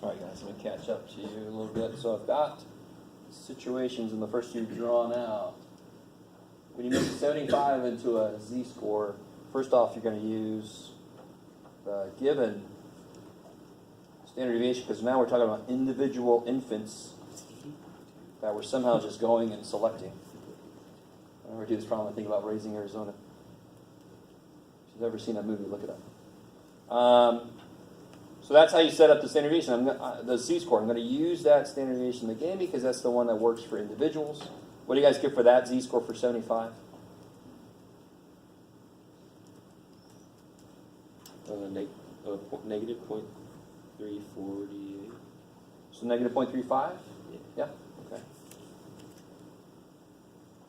All right, guys, let me catch up to you a little bit. So I've got situations in the first two drawn out. When you make 75 into a z-score, first off, you're going to use the given standard deviation, because now we're talking about individual infants that we're somehow just going and selecting. I never do this problem, I think about Raising Arizona. If you've ever seen that movie, look it up. So that's how you set up the standard deviation. The z-score, I'm going to use that standard deviation they gave me because that's the one that works for individuals. What do you guys get for that z-score for 75? Negative 0.348. So negative 0.35? Yeah. Okay.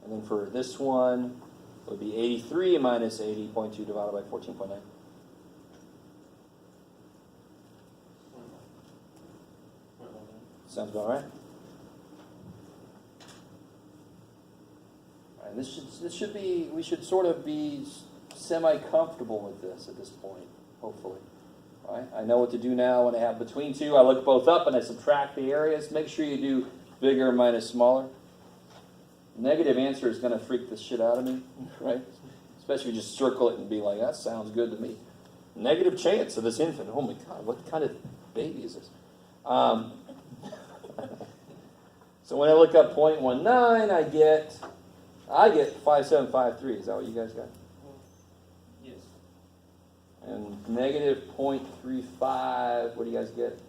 And then for this one, it would be 83 minus 80.2 divided by 14.9. Sounds about right. All right, this should be, we should sort of be semi-comfortable with this at this point, hopefully. All right, I know what to do now when I have between two. I look both up and I subtract the areas. Make sure you do bigger minus smaller. Negative answer is going to freak the shit out of me, right? Especially if you just circle it and be like, that sounds good to me. Negative chance of this infant. Oh my God, what kind of baby is this? So when I look up 0.19, I get 5753. Is that what you guys got? Yes. And negative 0.35, what do you guys get?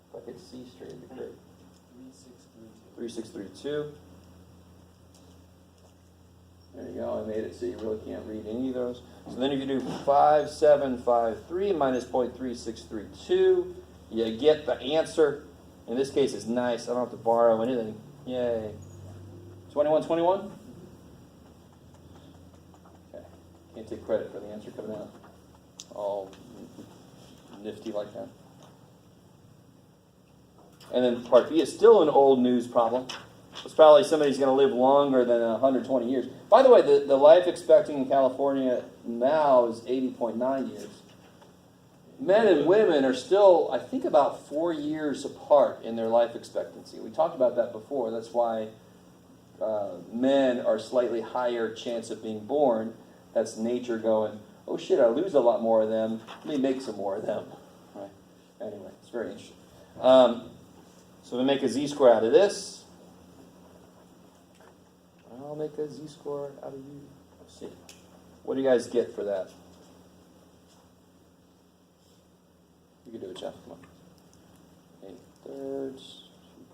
If I could see straight, it'd be great. 3632. There you go, I made it so you really can't read any of those. So then if you do 5753 minus 0.3632, you get the answer. In this case, it's nice. I don't have to borrow anything. Yay. 2121? Okay. Can't take credit for the answer coming out all nifty like that. And then part B is still an old news problem. It's probably somebody's going to live longer than 120 years. By the way, the life expectancy in California now is 80.9 years. Men and women are still, I think, about 4 years apart in their life expectancy. We talked about that before. That's why men are slightly higher chance of being born. That's nature going, oh shit, I lose a lot more of them. Let me make some more of them. Right? Anyway, it's very interesting. So we make a z-score out of this. I'll make a z-score out of you. Let's see. What do you guys get for that? You can do it, Jeff. Come on. 8/3,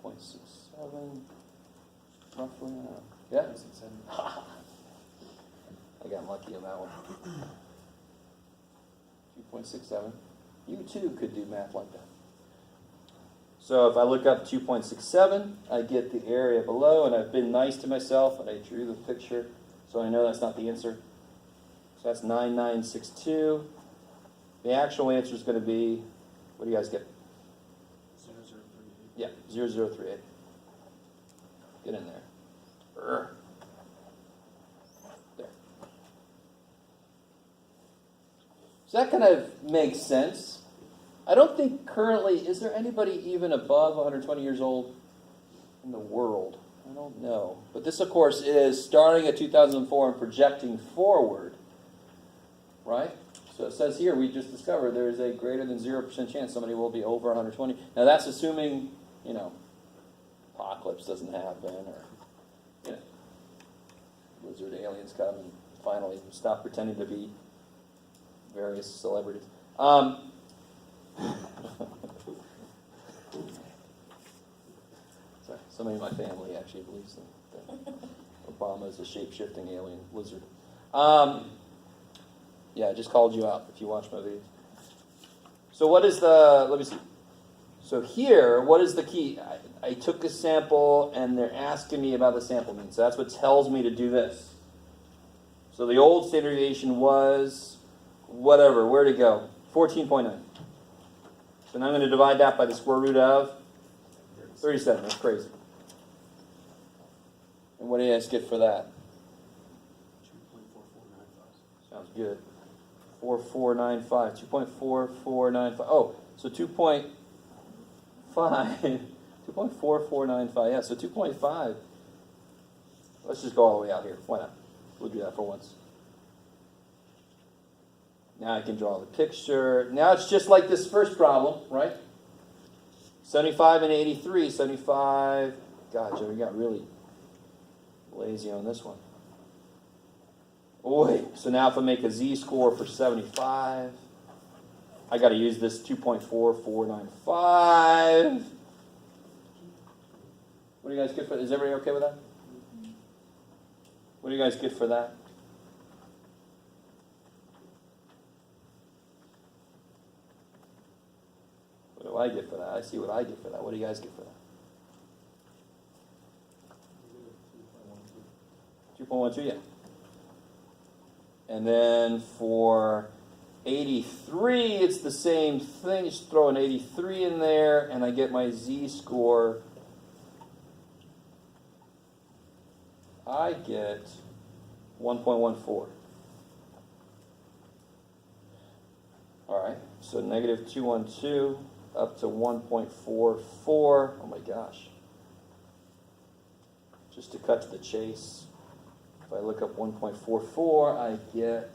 2.67. Roughly. Yeah? I got lucky on that one. 2.67. You too could do math like that. So if I look up 2.67, I get the area below, and I've been nice to myself, and I drew the picture, so I know that's not the answer. So that's 9962. The actual answer is going to be, what do you guys get? 0038. Yeah, 0038. Get in there. There. So that kind of makes sense. I don't think currently, is there anybody even above 120 years old in the world? I don't know. But this, of course, is starting at 2004 and projecting forward, right? So it says here, we just discovered there is a greater than 0% chance somebody will be over 120. Now that's assuming, apocalypse doesn't happen, or, lizard aliens come and finally stop pretending to be various celebrities. Sorry, somebody in my family actually believes that Obama is a shape-shifting alien lizard. Yeah, I just called you out if you watch my videos. So what is let me see. So here, what is the key? I took a sample, and they're asking me about the sample mean. So that's what tells me to do this. So the old standard deviation was, whatever, where'd it go? 14.9. So now I'm going to divide that by the square root of 37. That's crazy. And what do you guys get for that? 2.4495. Sounds good. 4495. 2.4495. Oh, So 2.5, 2.4495, yeah, so 2.5. Let's just go all the way out here. Why not? We'll do that for once. Now I can draw the picture. Now it's just like this first problem, right? 75 and 83. 75. God, Joe, we got really lazy on this one. Boy, so now if I make a z-score for 75, I got to use this 2.4495. What do you guys get for that? Is everybody okay with that? What do you guys get for that? What do I get for that? I see what I get for that. What do you guys get for that? 2.12, yeah. And then for 83, it's the same thing. Just throw an 83 in there, and I get my z-score. I get 1.14. All right, so negative 212 up to 1.44. Oh my gosh. Just to cut to the chase, if I look up 1.44, I get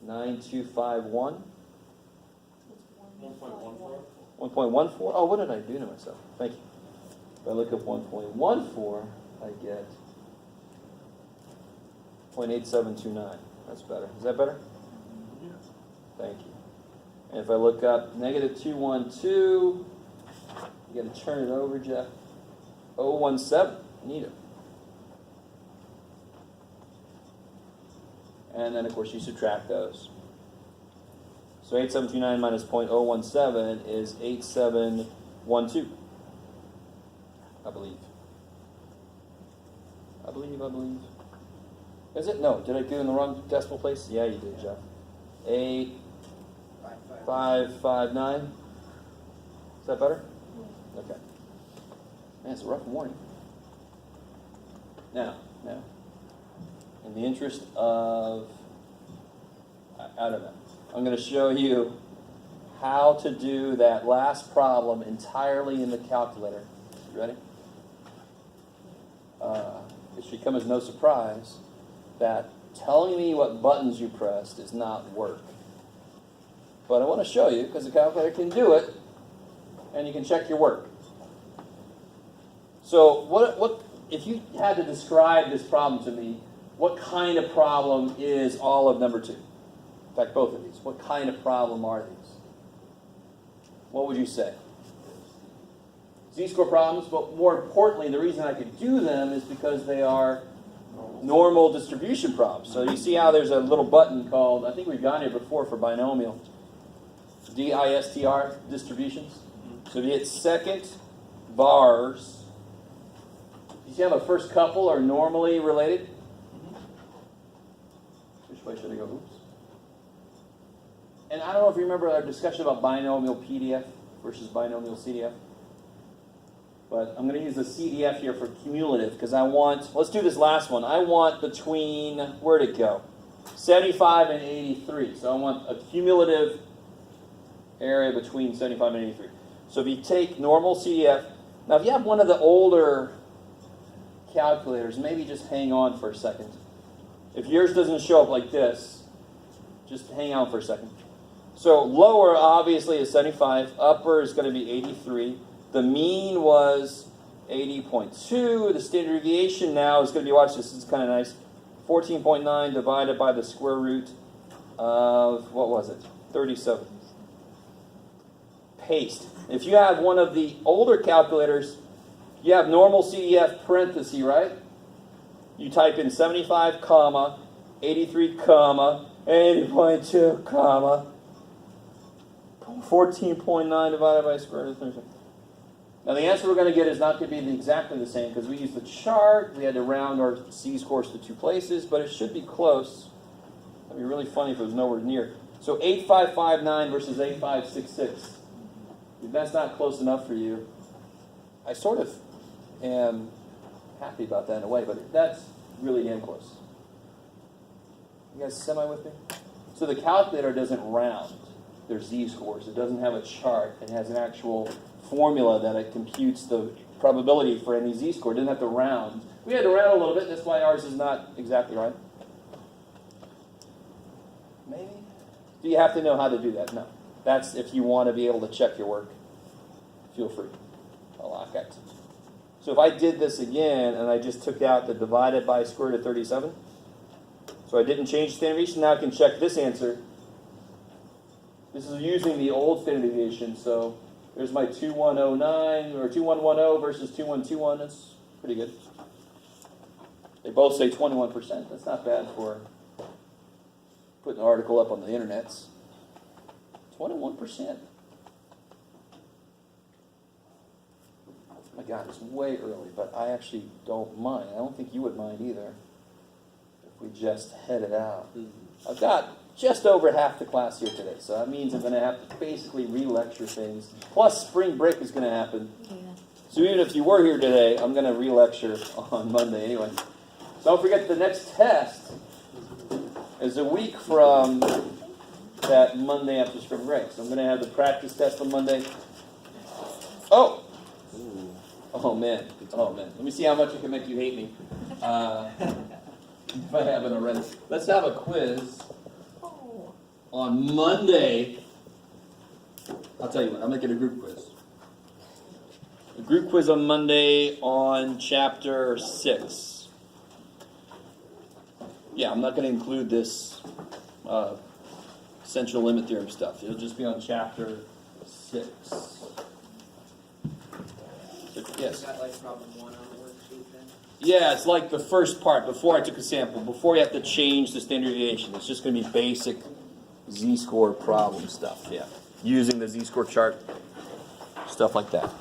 9251. 1.14. 1.14? Oh, what did I do to myself? Thank you. If I look up 1.14, I get 0.8729. That's better. Is that better? Yes. Thank you. And if I look up negative 212, you got to turn it over, Jeff. 017. Need it. And then, of course, you subtract those. So 8729 minus 0.017 is 8712. I believe. Is it? No. Did I do it in the wrong decimal place? Yeah, you did, Jeff. 8559. Is that better? Okay. Man, it's a rough morning. Now, in the interest of, I don't know, I'm going to show you how to do that last problem entirely in the calculator. You ready? It should come as no surprise that telling me what buttons you pressed is not work. But I want to show you because the calculator can do it, and you can check your work. So what if you had to describe this problem to me, what kind of problem is all of number 2? In fact, both of these. What kind of problem are these? What would you say? Z-score problems, but more importantly, the reason I could do them is because they are normal distribution problems. So you see how there's a little button called, I think we've gone here before for binomial, DISTR, distributions. So if you hit second bars, you see how the first couple are normally related? Which way should I go? Oops. And I don't know if you remember our discussion about binomial PDF versus binomial CDF. But I'm going to use the CDF here for cumulative because I want, let's do this last one. I want between, where'd it go? 75 and 83. So I want a cumulative area between 75 and 83. So if you take normal CDF, now if you have one of the older calculators, maybe just hang on for a second. If yours doesn't show up like this, just hang on for a second. So lower obviously is 75, upper is going to be 83. The mean was 80.2. The standard deviation now is going to be, watch this, it's kind of nice, 14.9 divided by the square root of, what was it, 37. Paste. If you have one of the older calculators, you have normal CDF parenthesis, right? You type in 75, comma, 83, comma, 80.2, comma, 14.9 divided by square root of 37. Now the answer we're going to get is not going to be exactly the same because we used the chart. We had to round our z-scores to 2 places, but it should be close. That'd be really funny if it was nowhere near. So 8559 versus 8566. If that's not close enough for you, I sort of am happy about that in a way, but that's really damn close. You guys semi with me? So the calculator doesn't round. their z-scores. It doesn't have a chart. It has an actual formula that it computes the probability for any z-score. It doesn't have to round. We had to round a little bit. That's why ours is not exactly right. Maybe? Do you have to know how to do that? No. That's if you want to be able to check your work. Feel free. I'll lock it. So if I did this again and I just took out the divided by square root of 37, so I didn't change the standard deviation, now I can check this answer. This is using the old standard deviation, so there's my 2109 or 2110 versus 2121. That's pretty good. They both say 21%. That's not bad for putting an article up on the internets. 21%. My God, it's way early, but I actually don't mind. I don't think you would mind either if we just head it out. I've got just over half the class here today, so that means I'm going to have to basically re-lecture things. Plus, spring break is going to happen. Yeah. So even if you were here today, I'm going to re-lecture on Monday anyway. So don't forget the next test is a week from that Monday after spring break. So I'm going to have the practice test on Monday. Oh! Oh man. Oh man. Let me see how much I can make you hate me. If I haven't already. Let's have a quiz on Monday. I'll tell you what, I'll make it a group quiz. A group quiz on Monday on chapter 6. Yeah, I'm not going to include this central limit theorem stuff. It'll just be on chapter 6. Yes. Is that like problem 1 on the worksheet then? Yeah, it's like the first part, before I took a sample, before you have to change the standard deviation. It's just going to be basic z-score problem stuff, yeah. Using the z-score chart, stuff like that.